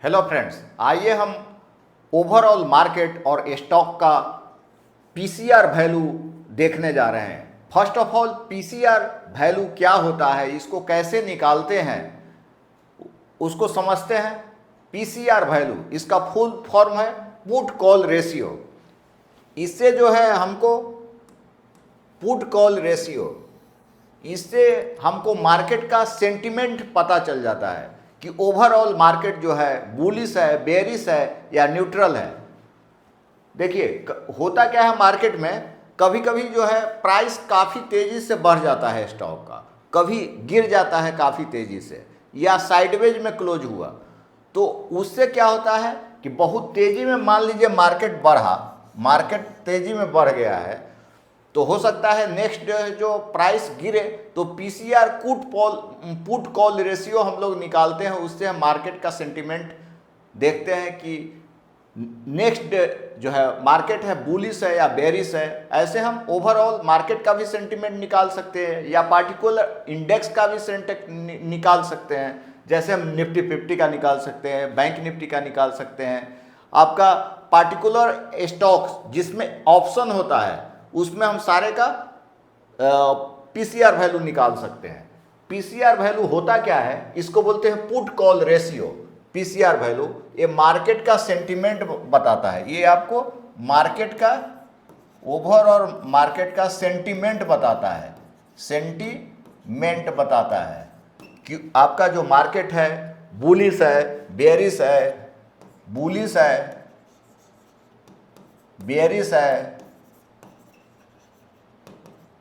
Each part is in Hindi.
हेलो फ्रेंड्स, आइए हम ओवरऑल मार्केट और स्टॉक का पीसीआर वैल्यू देखने जा रहे हैं। First of all PCR value क्या होता है, इसको कैसे निकालते हैं उसको समझते हैं। पीसीआर वैल्यू इसका फुल फॉर्म है पुट कॉल रेशियो। इससे जो है हमको पुट कॉल रेशियो, इससे हमको मार्केट का सेंटिमेंट पता चल जाता है कि ओवरऑल मार्केट जो है बुलिश है, बेरिश है या न्यूट्रल है। देखिए होता क्या है मार्केट में, कभी कभी जो है प्राइस काफ़ी तेज़ी से बढ़ जाता है स्टॉक का, कभी गिर जाता है काफ़ी तेज़ी से, या साइडवेज में क्लोज हुआ। तो उससे क्या होता है कि बहुत तेज़ी में मान लीजिए मार्केट बढ़ा, मार्केट तेज़ी में बढ़ गया है, तो हो सकता है नेक्स्ट जो प्राइस गिरे तो पीसीआर पुट कॉल रेशियो हम लोग निकालते हैं। उससे हम मार्केट का सेंटिमेंट देखते हैं कि नेक्स्ट जो है मार्केट है बुलिश है या बेरिश है। ऐसे हम ओवरऑल मार्केट का भी सेंटिमेंट निकाल सकते हैं या पार्टिकुलर इंडेक्स का भी सेंटिमेंट निकाल सकते हैं। जैसे हम निफ्टी 50 का निकाल सकते हैं, बैंक निफ्टी का निकाल सकते हैं। आपका पार्टिकुलर स्टॉक्स जिसमें ऑप्शन होता है उसमें हम सारे का पीसीआर वैल्यू निकाल सकते हैं। पीसीआर वैल्यू होता क्या है, इसको बोलते हैं put call ratio. PCR value ये मार्केट का सेंटिमेंट बताता है, ये आपको मार्केट का ओवरऑल मार्केट का सेंटिमेंट बताता है, सेंटिमेंट बताता है कि आपका जो मार्केट है बुलिश है, बेरिश है, बुलिश है, बेरिश है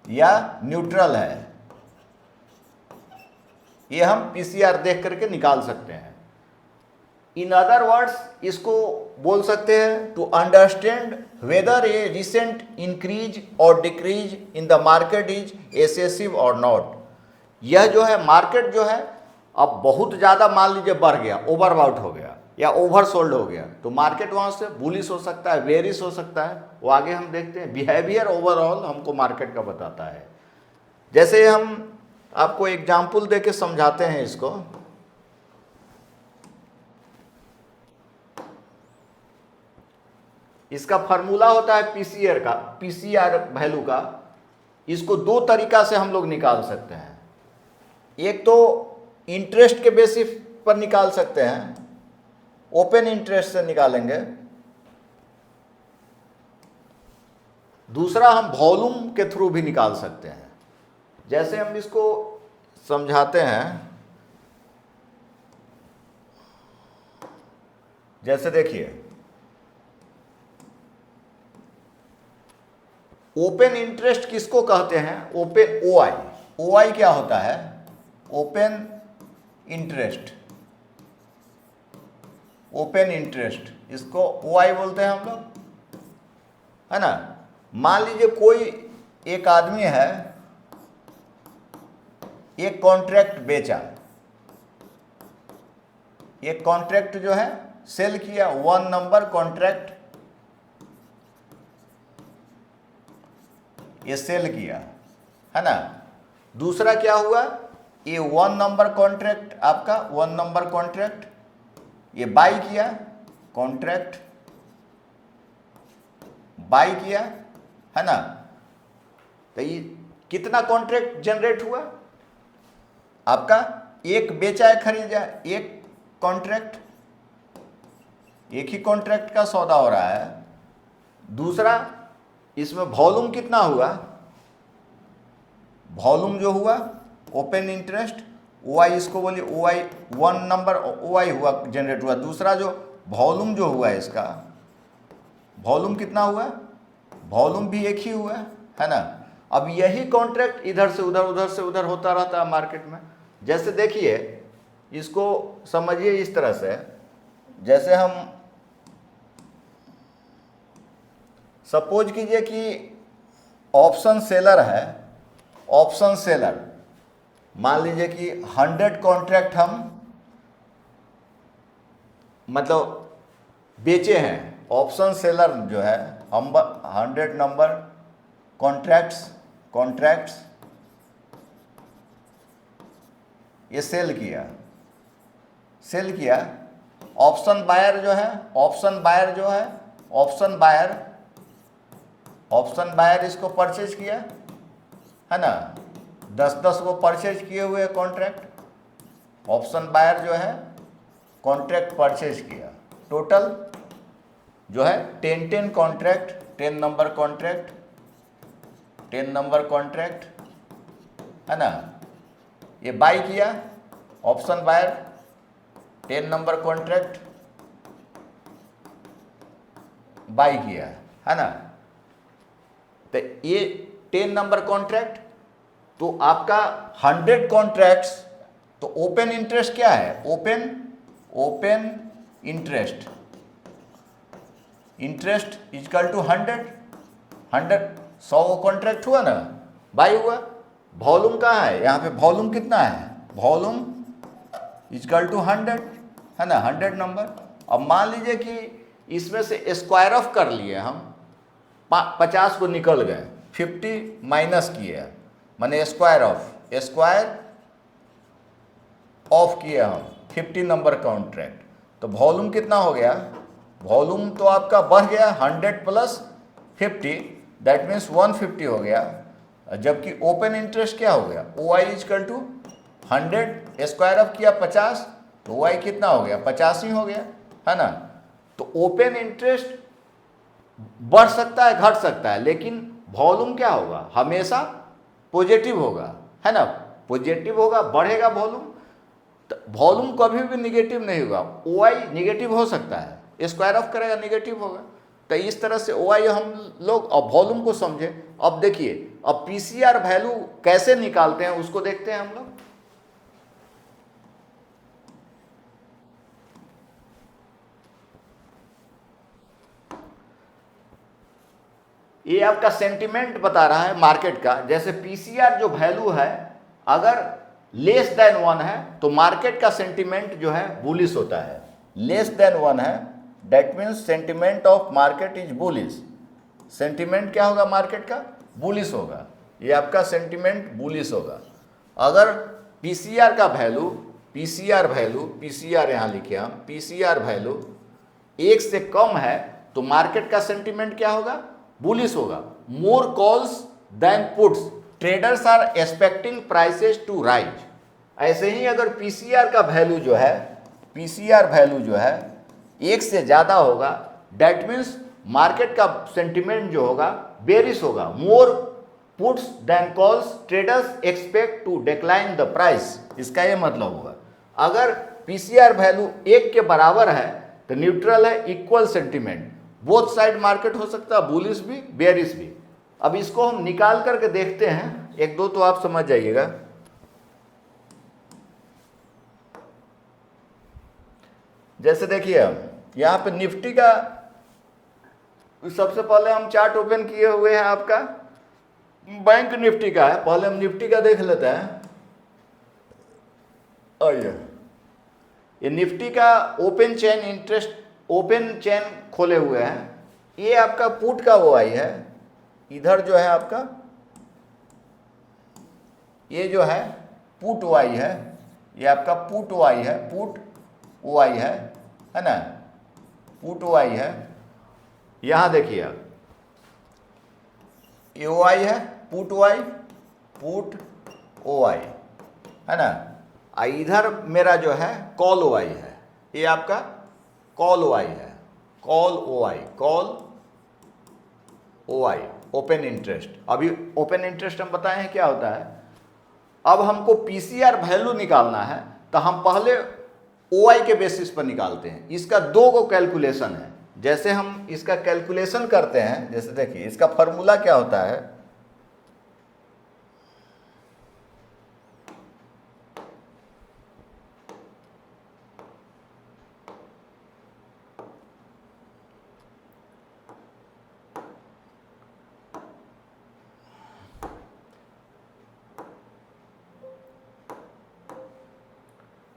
या न्यूट्रल है। ये हम पीसीआर देख करके निकाल सकते हैं। इन अदर वर्ड्स इसको बोल सकते हैं to understand whether a recent increase और decrease in the market is excessive और नॉट। यह जो है मार्केट जो है अब बहुत ज़्यादा मान लीजिए बढ़ गया, ओवरबाउट हो गया या ओवरसोल्ड हो गया, तो मार्केट वहाँ से बुलिश हो सकता है, बेरिश हो सकता है। वो आगे हम देखते हैं। बिहेवियर ओवरऑल हमको मार्केट का बताता है। जैसे हम आपको एग्जाम्पल दे के समझाते हैं इसको। इसका फार्मूला होता है पीसीआर का, पीसीआर वैल्यू का। इसको दो तरीका से हम लोग निकाल सकते हैं। एक तो इंटरेस्ट के बेसिस पर निकाल सकते हैं, ओपन इंटरेस्ट से निकालेंगे। दूसरा हम वॉल्यूम के थ्रू भी निकाल सकते हैं। जैसे हम इसको समझाते हैं, जैसे देखिए ओपन इंटरेस्ट किसको कहते हैं, ओपन ओआई। ओआई क्या होता है, ओपन इंटरेस्ट, ओपन इंटरेस्ट, इसको ओआई बोलते हैं हम लोग, है ना। मान लीजिए कोई एक आदमी है, एक कॉन्ट्रैक्ट बेचा, एक कॉन्ट्रैक्ट जो है सेल किया, 1 नंबर कॉन्ट्रैक्ट ये सेल किया, है ना। दूसरा क्या हुआ, ये 1 नंबर कॉन्ट्रैक्ट, आपका 1 नंबर कॉन्ट्रैक्ट ये बाई किया, कॉन्ट्रैक्ट बाई किया, है ना। तो ये कितना कॉन्ट्रैक्ट जनरेट हुआ, आपका एक बेचा है खरीदा, एक कॉन्ट्रैक्ट, एक ही कॉन्ट्रैक्ट का सौदा हो रहा है। दूसरा इसमें वॉल्यूम कितना हुआ, वॉल्यूम जो हुआ ओपन इंटरेस्ट ओआई, इसको बोलिए ओआई, 1 नंबर ओआई हुआ जनरेट हुआ। दूसरा जो वॉल्यूम जो हुआ इसका, वॉल्यूम कितना हुआ, वॉल्यूम भी एक ही हुआ, है ना। अब यही कॉन्ट्रैक्ट इधर से उधर, उधर से उधर होता रहता है मार्केट में। जैसे देखिए इसको समझिए इस तरह से, जैसे हम सपोज कीजिए कि ऑप्शन सेलर है, ऑप्शन सेलर मान लीजिए कि 100 कॉन्ट्रैक्ट हम मतलब बेचे हैं। ऑप्शन सेलर जो है हम 100 नंबर कॉन्ट्रैक्ट्स ये सेल किया, ऑप्शन बायर जो है, ऑप्शन बायर जो है, ऑप्शन बायर इसको परचेज किया है ना, 10-10 को परचेज किए हुए कॉन्ट्रैक्ट। ऑप्शन बायर जो है कॉन्ट्रैक्ट परचेज किया, टोटल जो है 10 contract, 10 number contract, 10 number contract है ना, ये बाई किया option buyer 10 number contract buy किया है ना। तो ये 10 नंबर कॉन्ट्रैक्ट, तो आपका 100 कॉन्ट्रैक्ट्स, तो ओपन इंटरेस्ट क्या है, open interest is equal to 100 100 contract हुआ ना, बाई हुआ। वॉल्यूम कहाँ है, यहाँ पे वॉल्यूम कितना है, वॉल्यूम इजकल टू 100 है ना, 100 नंबर। अब मान लीजिए कि इसमें से स्क्वायर ऑफ कर लिए हम, 50 को निकल गए, 50 माइनस किए, माने स्क्वायर ऑफ किए हम 50 नंबर कॉन्ट्रैक्ट, तो वॉल्यूम कितना हो गया, वॉल्यूम तो आपका बढ़ गया 100 प्लस 50, दैट मीन्स 150 हो गया। जबकि ओपन इंटरेस्ट क्या हो गया, ओ आई इजकल टू 100 स्क्वायर ऑफ किया 50, तो ओ आई कितना हो गया, 50 ही हो गया है ना। तो ओपन इंटरेस्ट बढ़ सकता है, घट सकता है, लेकिन वॉल्यूम क्या होगा, हमेशा पॉजिटिव होगा है ना, पॉजिटिव होगा, बढ़ेगा वॉल्यूम। तो वॉल्यूम कभी भी निगेटिव नहीं होगा, ओ आई निगेटिव हो सकता है, स्क्वायर ऑफ करेगा निगेटिव होगा। तो इस तरह से ओ आई हम लोग अब वॉल्यूम को समझे। अब देखिए, अब पीसीआर वैल्यू कैसे निकालते हैं उसको देखते हैं हम लोग। ये आपका सेंटिमेंट बता रहा है मार्केट का। जैसे पीसीआर जो वैल्यू है अगर लेस देन 1 है तो मार्केट का सेंटिमेंट जो है बुलिश होता है, लेस देन 1 है that means sentiment of market is bullish. Sentiment क्या होगा मार्केट का, बुलिश होगा, ये आपका सेंटिमेंट बुलिश होगा। अगर पीसीआर का वैल्यू, पीसीआर यहाँ लिखे हम, पीसीआर वैल्यू 1 से कम है तो मार्केट का सेंटिमेंट क्या होगा, बुलिश होगा। More calls then puts, traders are expecting prices to rise. ऐसे ही अगर पीसीआर का वैल्यू जो है, पीसीआर वैल्यू जो है 1 से ज़्यादा होगा, दैट मीन्स मार्केट का सेंटिमेंट जो होगा बेरिश होगा। More puts than calls, traders expect to decline the price, इसका ये मतलब होगा। अगर पीसीआर वैल्यू 1 के बराबर है तो न्यूट्रल है, equal sentiment, both side market हो सकता है, बुलिश भी बेरिश भी। अब इसको हम निकाल करके देखते हैं, एक दो तो आप समझ जाइएगा। जैसे देखिए यहाँ पे निफ्टी का सबसे पहले हम चार्ट ओपन किए हुए हैं, आपका बैंक निफ्टी का है, पहले हम निफ्टी का देख लेते हैं। आइए, ये निफ्टी का open chain interest, open chain खोले हुए हैं। ये आपका पुट का वो आई है, इधर जो है आपका ये जो है पुट ओ आई है, ये आपका पुट ओ आई है, पुट ओ आई है ना, पुट ओ आई है। यहाँ देखिए आप, ये ओ आई है, पुट ओ आई, पुट ओ आई है ना। इधर मेरा जो है कॉल ओ आई है, ये आपका कॉल ओ आई है, कॉल ओ आई, कॉल ओ आई, ओपन इंटरेस्ट। अभी ओपन इंटरेस्ट हम बताए हैं क्या होता है। अब हमको पीसीआर वैल्यू निकालना है तो हम पहले ओआई के बेसिस पर निकालते हैं। इसका 2 गो कैलकुलेशन है। जैसे हम इसका कैलकुलेशन करते हैं, जैसे देखिए इसका फॉर्मूला क्या होता है,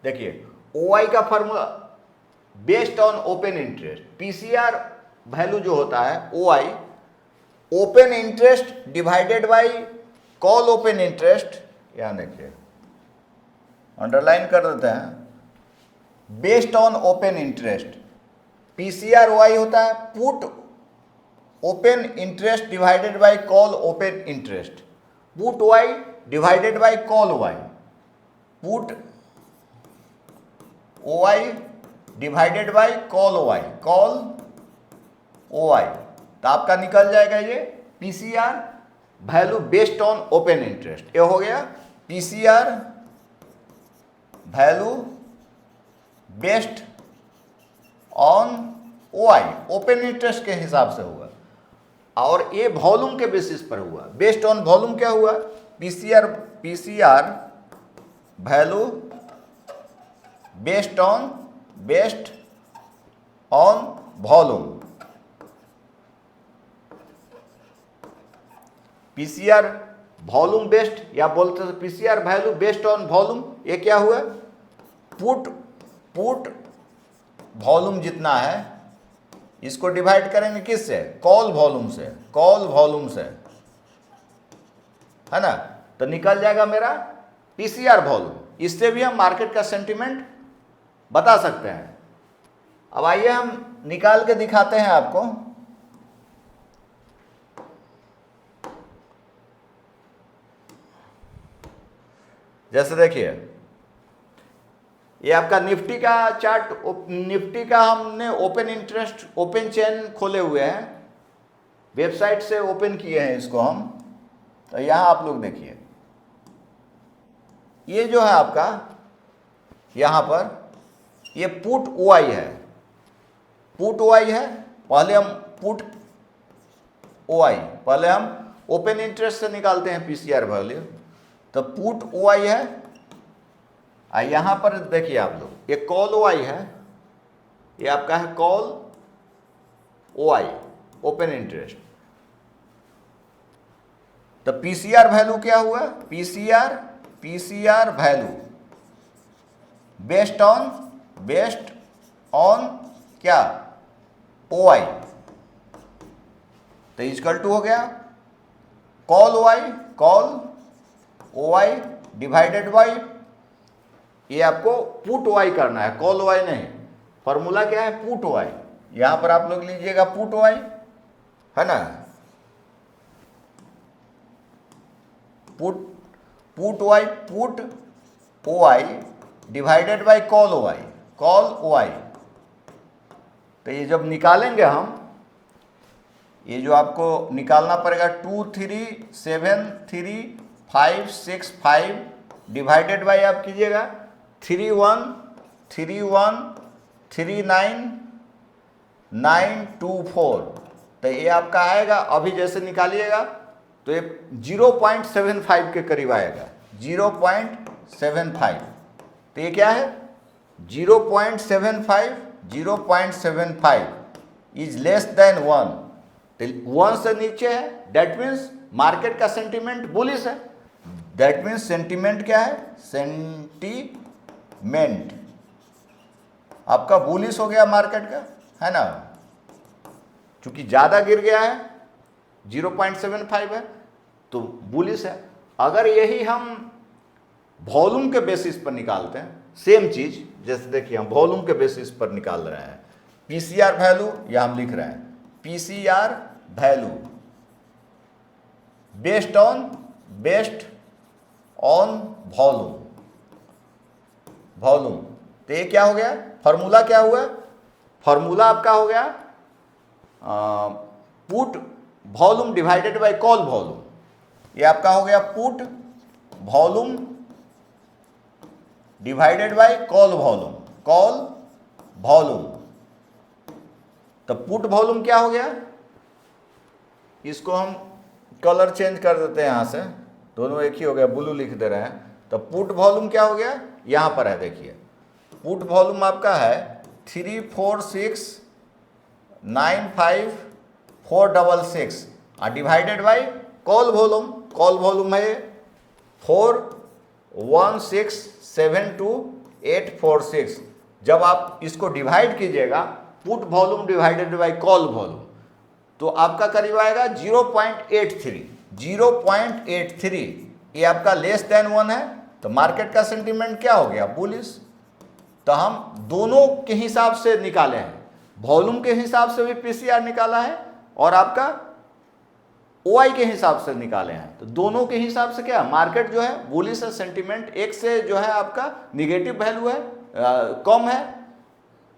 देखिए ओआई का formula based on open interest. PCR value जो होता है OI, open interest divided by call open interest, यहाँ देखिए अंडरलाइन कर देते हैं, based on open interest. PCR Y होता है put open interest divided by call open interest. Put Y divided by call Y. Put O Y divided by call Y, call O Y. तो आपका निकल जाएगा ये PCR value based on open interest. ये हो गया PCR value based on OI, open interest के हिसाब से हुआ। और ये वॉल्यूम के बेसिस पर हुआ। बेस्ड ऑन वॉल्यूम क्या हुआ? PCR value based on volume. PCR volume based, या बोलते हैं PCR value based on volume. ये क्या हुआ? पुट वॉल्यूम जितना है इसको डिवाइड करेंगे किससे? कॉल वॉल्यूम से, कॉल वॉल्यूम से, है ना। तो निकल जाएगा मेरा पीसीआर वॉल्यूम। इससे भी हम मार्केट का सेंटीमेंट बता सकते हैं। अब आइए हम निकाल के दिखाते हैं आपको। जैसे देखिए ये आपका निफ्टी का चार्ट, निफ्टी का हमने ओपन इंटरेस्ट ओपन चेन खोले हुए हैं, वेबसाइट से ओपन किए हैं इसको हम। तो यहां आप लोग देखिए ये जो है आपका यहां पर ये पुट ओआई है, पुट ओआई है। पहले हम पुट ओआई, पहले हम ओपन इंटरेस्ट से निकालते हैं पीसीआर वैल्यू। तो पुट ओआई है, यहां पर देखिए आप लोग ये कॉल ओआई है, ये आपका है कॉल ओआई, ओपन इंटरेस्ट। तो पीसीआर वैल्यू क्या हुआ? पीसीआर वैल्यू बेस्ड ऑन क्या? ओआई। तो इक्वल टू हो गया कॉल ओआई डिवाइडेड बाई, ये आपको पुट ओआई करना है, कॉल ओआई नहीं। फॉर्मूला क्या है? Put OI. यहां पर आप लोग लीजिएगा पुट ओआई, है ना। Put OI divided by call OI. तो ये जब निकालेंगे हम, ये जो आपको निकालना पड़ेगा 2373565 डिवाइडेड बाई आप कीजिएगा 3139924। तो ये आपका आएगा, अभी जैसे निकालिएगा तो ये 0.75 के करीब आएगा, 0.75। तो ये क्या है? 0.75 इज लेस देन 1। तो 1 से नीचे है, दैट मीन्स मार्केट का सेंटीमेंट बुलिश है। दैट मीन्स सेंटीमेंट क्या है? सेंटीमेंट आपका बुलिश हो गया मार्केट का, है ना। चूंकि ज़्यादा गिर गया है, 0.75 है तो बुलिश है। अगर यही हम वॉल्यूम के बेसिस पर निकालते हैं, सेम चीज़, जैसे देखिए हम वॉल्यूम के बेसिस पर निकाल रहे हैं, पीसीआर वैल्यू या हम लिख रहे हैं PCR value based on volume. तो ये क्या हो गया? फॉर्मूला क्या हुआ? फॉर्मूला आपका हो गया put volume divided by call volume. ये आपका हो गया put volume divided by call volume. तो पुट वॉल्यूम क्या हो गया? इसको हम कलर चेंज कर देते हैं, यहां से दोनों एक ही हो गया, ब्लू लिख दे रहे हैं। तो पुट वॉल्यूम क्या हो गया? यहां पर है, देखिए पुट वॉल्यूम आपका है 34695,466 डिवाइडेड बाई कॉल वॉल्यूम है 41672,846। जब आप इसको डिवाइड कीजिएगा put volume divided by call volume, तो आपका करीब आएगा 0.83। ये आपका लेस देन 1 है, तो मार्केट का सेंटीमेंट क्या हो गया? बुलिश। तो हम दोनों के हिसाब से निकाले हैं, वॉल्यूम के हिसाब से भी पीसीआर निकाला है और आपका ओआई के हिसाब से निकाले हैं। तो दोनों के हिसाब से क्या मार्केट जो है बुलिश है, सेंटिमेंट एक से जो है आपका निगेटिव वैल्यू है, कम है,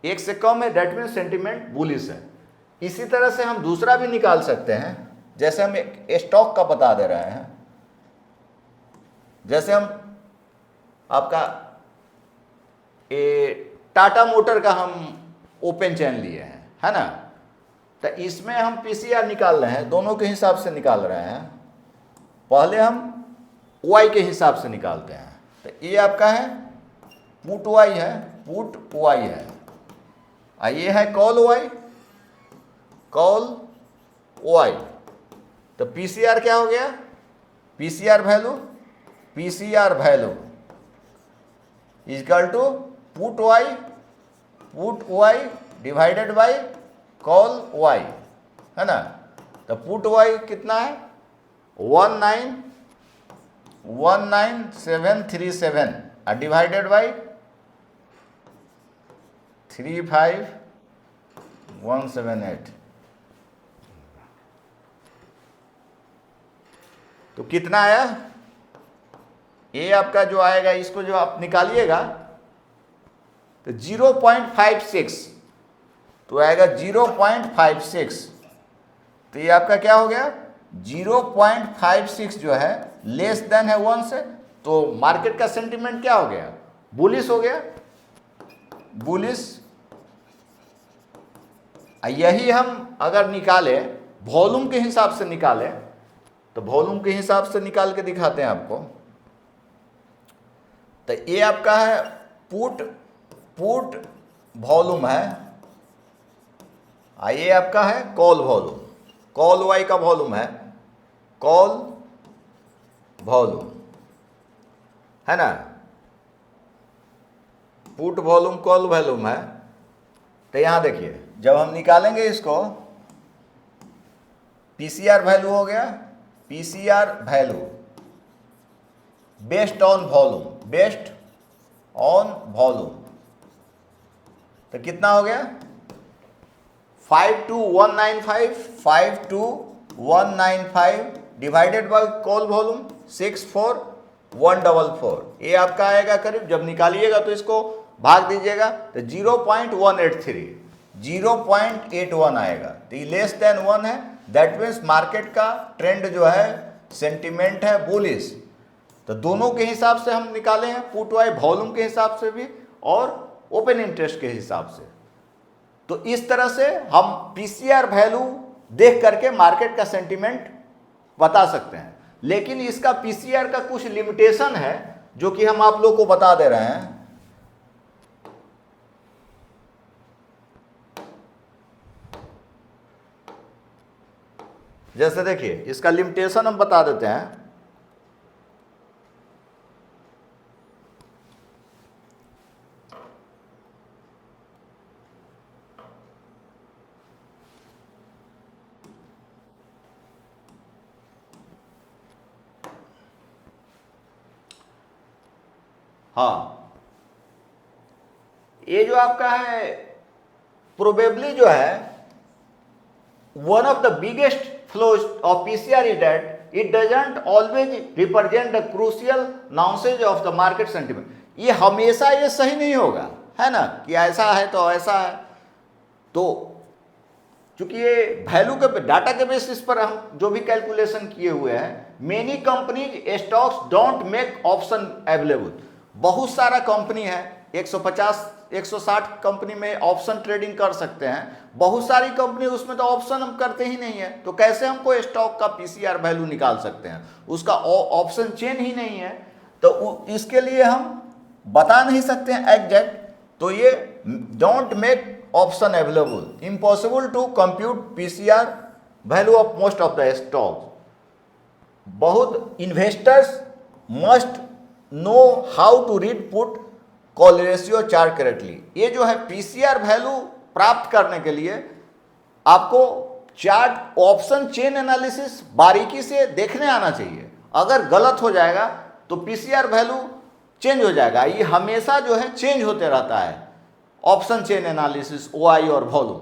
एक से कम है, दैट मीन सेंटिमेंट बुलिश है। इसी तरह से हम दूसरा भी निकाल सकते हैं, जैसे हम एक स्टॉक का बता दे रहे हैं। जैसे हम आपका टाटा मोटर का हम ओपन चेन लिए हैं, है ना, तो इसमें हम पीसीआर निकाल रहे हैं, दोनों के हिसाब से निकाल रहे हैं। पहले हम ओआई के हिसाब से निकालते हैं। तो ये आपका है पुट ओआई है, पुट ओआई है, और ये है कॉल ओआई, कॉल ओआई। तो पीसीआर क्या हो गया, PCR value, PCR value equal to put OI, put OI divided by call OI, है ना। तो पुट ओआई कितना है 19737 और डिवाइडेड बाई 35178। तो कितना आया, ये आपका जो आएगा, इसको जो आप निकालिएगा तो 0.56, तो आएगा 0.56। तो ये आपका क्या हो गया 0.56 जो है लेस देन है 1 से, तो मार्केट का सेंटीमेंट क्या हो गया, बुलिश हो गया, बुलिश। यही हम अगर निकाले वॉल्यूम के हिसाब से निकाले, तो वॉल्यूम के हिसाब से निकाल के दिखाते हैं आपको। तो ये आपका है पुट वॉल्यूम है, ये आपका है कॉल वॉल्यूम, कॉल वाई का वॉल्यूम है, कॉल वॉल्यूम, है ना, पुट वॉल्यूम कॉल वॉल्यूम है। तो यहां देखिए जब हम निकालेंगे इसको, पीसीआर वैल्यू हो गया, PCR value based on volume, based on volume, तो कितना हो गया 52195 डिवाइडेड बाय कॉल वॉल्यूम 64144। ये आपका आएगा करीब, जब निकालिएगा तो इसको भाग दीजिएगा तो 0.181 आएगा। तो ये लेस देन 1 है, दैट मीन्स मार्केट का ट्रेंड जो है सेंटिमेंट है बुलिश। तो दोनों के हिसाब से हम निकाले हैं, पुट वाई वॉल्यूम के हिसाब से भी और ओपन इंटरेस्ट के हिसाब से। तो इस तरह से हम पीसीआर वैल्यू देख करके मार्केट का सेंटीमेंट बता सकते हैं। लेकिन इसका पीसीआर का कुछ लिमिटेशन है जो कि हम आप लोग को बता दे रहे हैं। जैसे देखिए इसका लिमिटेशन हम बता देते हैं। हाँ, ये जो आपका है प्रोबेबली जो है one of the biggest flaws of PCR is that it doesn't always represent the crucial nuances of the market sentiment. ये हमेशा ये सही नहीं होगा, है ना, कि ऐसा है तो ऐसा है। तो चूंकि ये वैल्यू के डाटा के बेसिस पर हम जो भी कैलकुलेशन किए हुए हैं, many companies stocks don't make option available. बहुत सारा कंपनी है, 150-160 कंपनी में ऑप्शन ट्रेडिंग कर सकते हैं, बहुत सारी कंपनी उसमें तो ऑप्शन हम करते ही नहीं है। तो कैसे हमको स्टॉक का पीसीआर वैल्यू निकाल सकते हैं, उसका ऑप्शन चेन ही नहीं है। तो इसके लिए हम बता नहीं सकते हैं एग्जैक्ट। तो ये don't make option available, impossible to compute PCR value of most of the stocks. बहुत investors must know how to read put call ratio chart correctly. ये जो है पीसीआर वैल्यू प्राप्त करने के लिए आपको चार्ट ऑप्शन चेन एनालिसिस बारीकी से देखने आना चाहिए। अगर गलत हो जाएगा तो पीसीआर वैल्यू चेंज हो जाएगा। ये हमेशा जो है चेंज होते रहता है, ऑप्शन चेन एनालिसिस, OI और वॉल्यूम,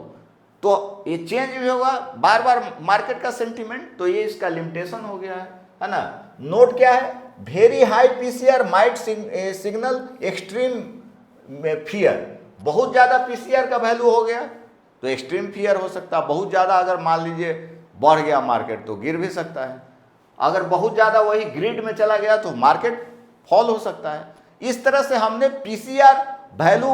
तो ये चेंज भी होगा बार बार मार्केट का सेंटीमेंट, तो ये इसका लिमिटेशन हो गया है ना। नोट क्या है, very high PCR might signal extreme fear, बहुत ज़्यादा पीसीआर का वैल्यू हो गया तो एक्सट्रीम फियर हो सकता है। बहुत ज़्यादा अगर मान लीजिए बढ़ गया मार्केट तो गिर भी सकता है, अगर बहुत ज़्यादा वही ग्रिड में चला गया तो मार्केट फॉल हो सकता है। इस तरह से हमने पीसीआर वैल्यू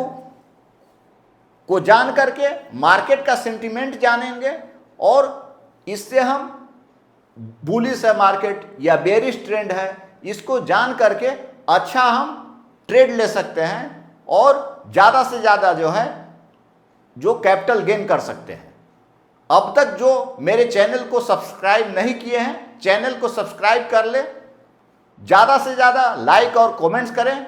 को जान करके मार्केट का सेंटीमेंट जानेंगे और इससे हम बुलिश है मार्केट या बेरिश ट्रेंड है, इसको जान करके अच्छा हम ट्रेड ले सकते हैं और ज़्यादा से ज़्यादा जो है जो कैपिटल गेन कर सकते हैं। अब तक जो मेरे चैनल को सब्सक्राइब नहीं किए हैं, चैनल को सब्सक्राइब कर ले, ज़्यादा से ज़्यादा लाइक और कमेंट्स करें।